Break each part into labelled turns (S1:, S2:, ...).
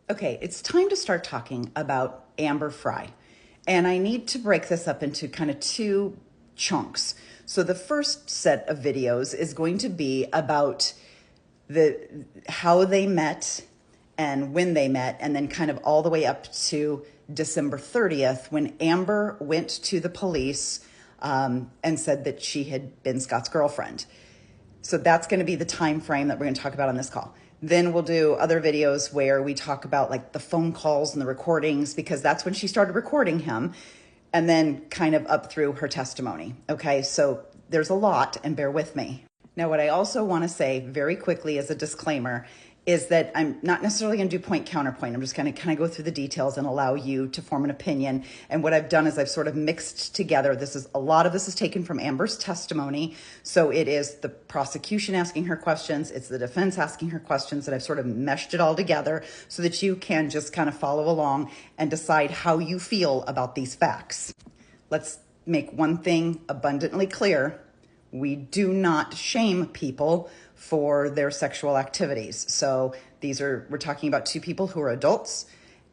S1: Okay, it's time to start talking about Amber Fry. And I need to break this up into kind of two chunks. So the first set of videos is going to be about how they met and when they met, and then kind of all the way up to December 30th when Amber went to the police and said that she had been Scott's girlfriend. So that's going to be the time frame that we're going to talk about on this call. Then we'll do other videos where we talk about like the phone calls and the recordings, because that's when she started recording him, and then kind of up through her testimony. Okay, so there's a lot, and bear with me. Now, what I also want to say very quickly as a disclaimer is that I'm not necessarily going to do point counterpoint. I'm just going to kind of go through the details and allow you to form an opinion. And what I've done is I've sort of mixed together. A lot of this is taken from Amber's testimony. So it is the prosecution asking her questions. It's the defense asking her questions. And I've sort of meshed it all together so that you can just kind of follow along and decide how you feel about these facts. Let's make one thing abundantly clear. We do not shame people for their sexual activities. So we're talking about two people who are adults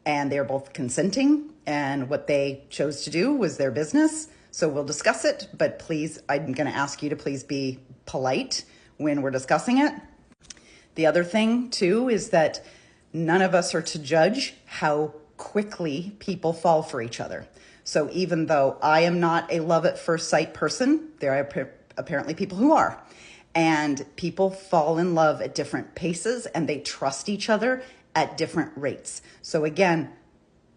S1: and they're both consenting, and what they chose to do was their business. So we'll discuss it, but please, I'm going to ask you to please be polite when we're discussing it. The other thing too is that none of us are to judge how quickly people fall for each other. So even though I am not a love at first sight person, there are apparently people who are. And people fall in love at different paces, and they trust each other at different rates. So again,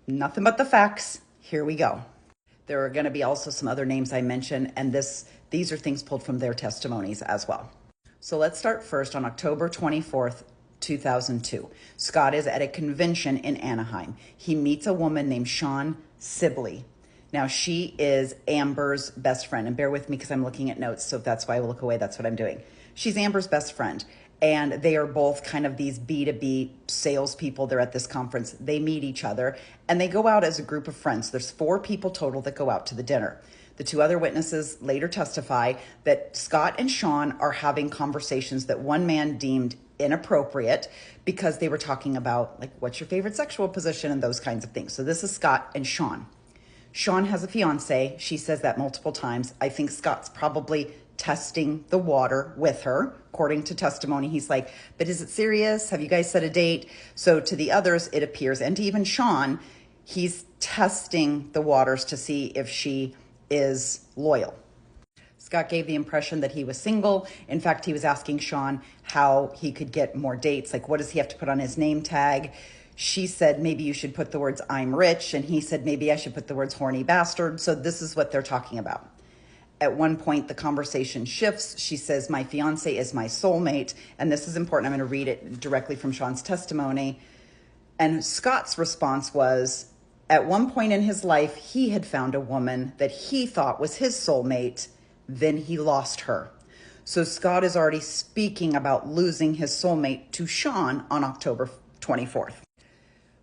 S1: nothing but the facts. Here we go. There are going to be also some other names I mentioned, and these are things pulled from their testimonies as well. So let's start first on October 24th, 2002. Scott is at a convention in Anaheim. He meets a woman named Shawn Sibley. Now, she is Amber's best friend, and bear with me because I'm looking at notes, so if that's why I look away, that's what I'm doing. She's Amber's best friend, and they are both kind of these B2B salespeople. They're at this conference. They meet each other, and they go out as a group of friends. There's 4 people total that go out to the dinner. The 2 other witnesses later testify that Scott and Shawn are having conversations that one man deemed inappropriate because they were talking about, like, what's your favorite sexual position and those kinds of things. So this is Scott and Shawn. Shawn has a fiance. She says that multiple times. I think Scott's probably testing the water with her. According to testimony, he's like, but is it serious? Have you guys set a date? So to the others, it appears, and to even Shawn, he's testing the waters to see if she is loyal. Scott gave the impression that he was single. In fact, he was asking Shawn how he could get more dates. Like, what does he have to put on his name tag? She said, maybe you should put the words, I'm rich. And he said, maybe I should put the words, horny bastard. So this is what they're talking about. At one point, the conversation shifts. She says, my fiance is my soulmate. And this is important. I'm going to read it directly from Shawn's testimony. And Scott's response was, at one point in his life, he had found a woman that he thought was his soulmate. Then he lost her. So Scott is already speaking about losing his soulmate to Shawn on October 24th.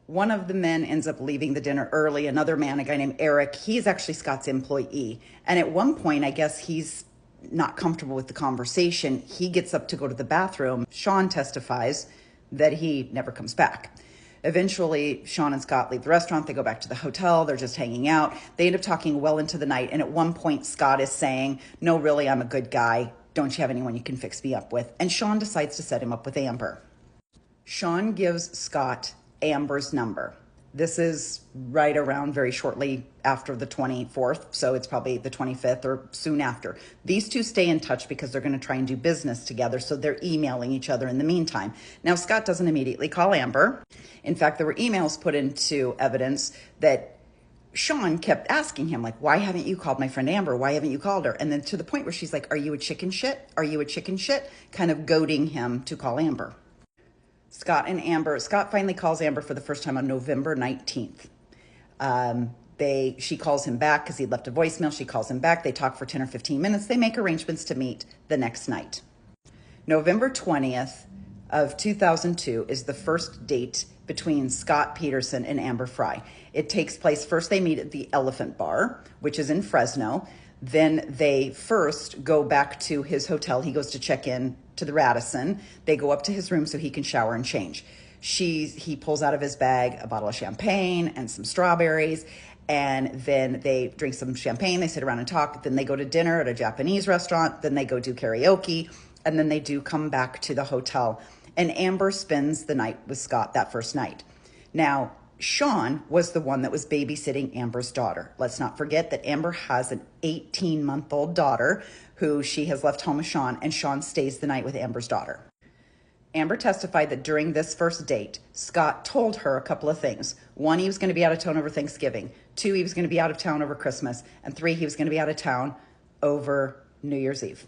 S1: One of the men ends up leaving the dinner early. Another man, a guy named Eric, he's actually Scott's employee. And at one point, I guess he's not comfortable with the conversation. He gets up to go to the bathroom. Shawn testifies that he never comes back. Eventually, Shawn and Scott leave the restaurant. They go back to the hotel. They're just hanging out. They end up talking well into the night. And at one point, Scott is saying, no, really, I'm a good guy. Don't you have anyone you can fix me up with? And Shawn decides to set him up with Amber. Shawn gives Scott Amber's number. This is right around very shortly after the 24th, so it's probably the 25th or soon after. These two stay in touch because they're going to try and do business together, so they're emailing each other in the meantime. Now, Scott doesn't immediately call Amber. In fact, there were emails put into evidence that Shawn kept asking him, like, why haven't you called my friend Amber? Why haven't you called her? And then to the point where she's like, are you a chicken shit? Are you a chicken shit? Kind of goading him to call Amber. Scott finally calls Amber for the first time on November 19th. She calls him back because he'd left a voicemail. She calls him back. They talk for 10 or 15 minutes. They make arrangements to meet the next night. November 20th of 2002 is the first date between Scott Peterson and Amber Fry. It takes place, first they meet at the Elephant Bar, which is in Fresno. Then they first go back to his hotel. He goes to check in to the Radisson. They go up to his room so he can shower and change. He pulls out of his bag a bottle of champagne and some strawberries, and then they drink some champagne, they sit around and talk, then they go to dinner at a Japanese restaurant, then they go do karaoke, and then they do come back to the hotel. And Amber spends the night with Scott that first night. Now, Sean was the one that was babysitting Amber's daughter. Let's not forget that Amber has an 18-month-old daughter who she has left home with Sean, and Sean stays the night with Amber's daughter. Amber testified that during this first date, Scott told her a couple of things. 1, he was going to be out of town over Thanksgiving. 2, he was going to be out of town over Christmas. And 3, he was going to be out of town over New Year's Eve.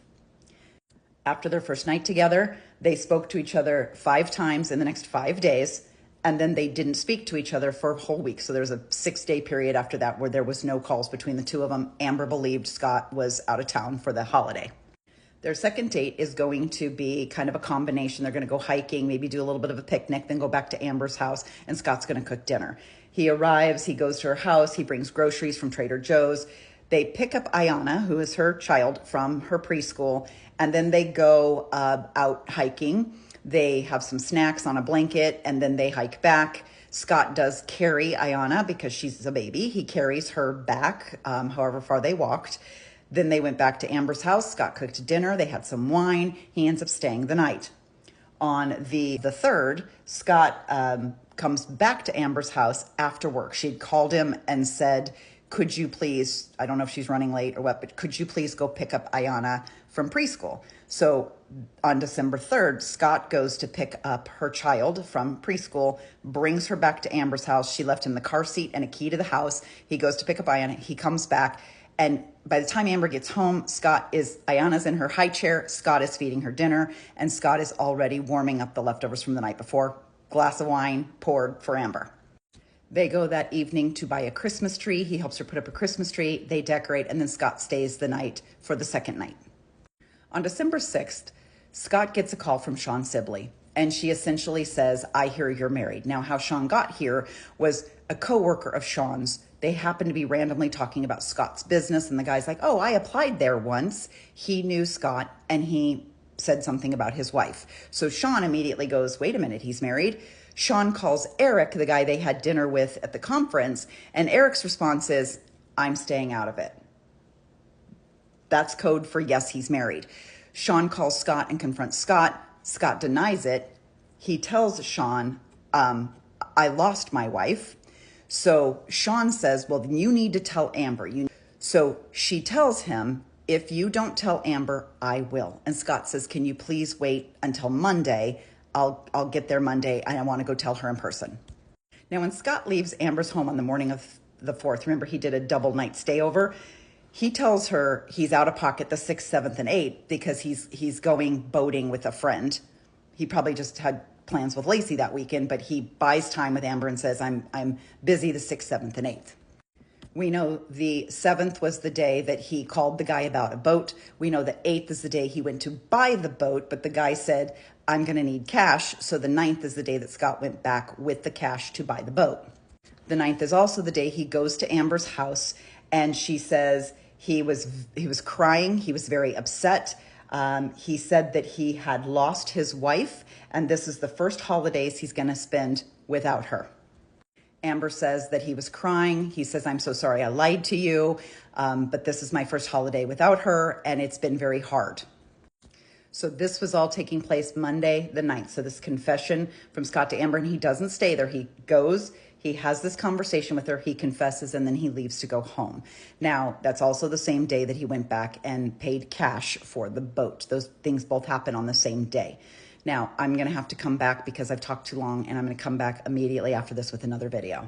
S1: After their first night together, they spoke to each other 5 times in the next 5 days, and then they didn't speak to each other for a whole week. So there was a 6-day period after that where there was no calls between the two of them. Amber believed Scott was out of town for the holiday. Their second date is going to be kind of a combination. They're going to go hiking, maybe do a little bit of a picnic, then go back to Amber's house, and Scott's going to cook dinner. He arrives, he goes to her house, he brings groceries from Trader Joe's. They pick up Ayana, who is her child, from her preschool, and then they go out hiking. They have some snacks on a blanket, and then they hike back. Scott does carry Ayana because she's a baby. He carries her back, however far they walked. Then they went back to Amber's house. Scott cooked dinner. They had some wine. He ends up staying the night. On the 3rd, Scott comes back to Amber's house after work. She'd called him and said, could you please, I don't know if she's running late or what, but could you please go pick up Ayana from preschool? So on December 3rd, Scott goes to pick up her child from preschool, brings her back to Amber's house. She left him the car seat and a key to the house. He goes to pick up Ayana. He comes back. And by the time Amber gets home, Ayana's in her high chair. Scott is feeding her dinner, and Scott is already warming up the leftovers from the night before. Glass of wine poured for Amber. They go that evening to buy a Christmas tree. He helps her put up a Christmas tree. They decorate, and then Scott stays the night for the second night. On December 6th, Scott gets a call from Sean Sibley, and she essentially says, I hear you're married. Now, how Sean got here was a coworker of Sean's. They happened to be randomly talking about Scott's business, and the guy's like, oh, I applied there once. He knew Scott, and he said something about his wife. So Sean immediately goes, wait a minute, he's married. Sean calls Eric, the guy they had dinner with at the conference, and Eric's response is, I'm staying out of it. That's code for yes, he's married. Sean calls Scott and confronts Scott. Scott denies it. He tells Sean, I lost my wife. So Sean says, well, then you need to tell Amber. So she tells him, if you don't tell Amber, I will. And Scott says, can you please wait until Monday? I'll get there Monday, and I want to go tell her in person. Now, when Scott leaves Amber's home on the morning of the 4th, remember he did a double night stay over, he tells her he's out of pocket the 6th, 7th, and 8th because he's going boating with a friend. He probably just had plans with Lacey that weekend, but he buys time with Amber and says, I'm busy the 6th, 7th, and 8th. We know the 7th was the day that he called the guy about a boat. We know the 8th is the day he went to buy the boat, but the guy said, I'm going to need cash. So the 9th is the day that Scott went back with the cash to buy the boat. The 9th is also the day he goes to Amber's house, and she says he was crying. He was very upset. He said that he had lost his wife, and this is the first holidays he's going to spend without her. Amber says that he was crying. He says, I'm so sorry I lied to you, but this is my first holiday without her, and it's been very hard. So this was all taking place Monday the 9th. So this confession from Scott to Amber, and he doesn't stay there. He goes, he has this conversation with her, he confesses, and then he leaves to go home. Now, that's also the same day that he went back and paid cash for the boat. Those things both happen on the same day. Now, I'm going to have to come back because I've talked too long, and I'm going to come back immediately after this with another video.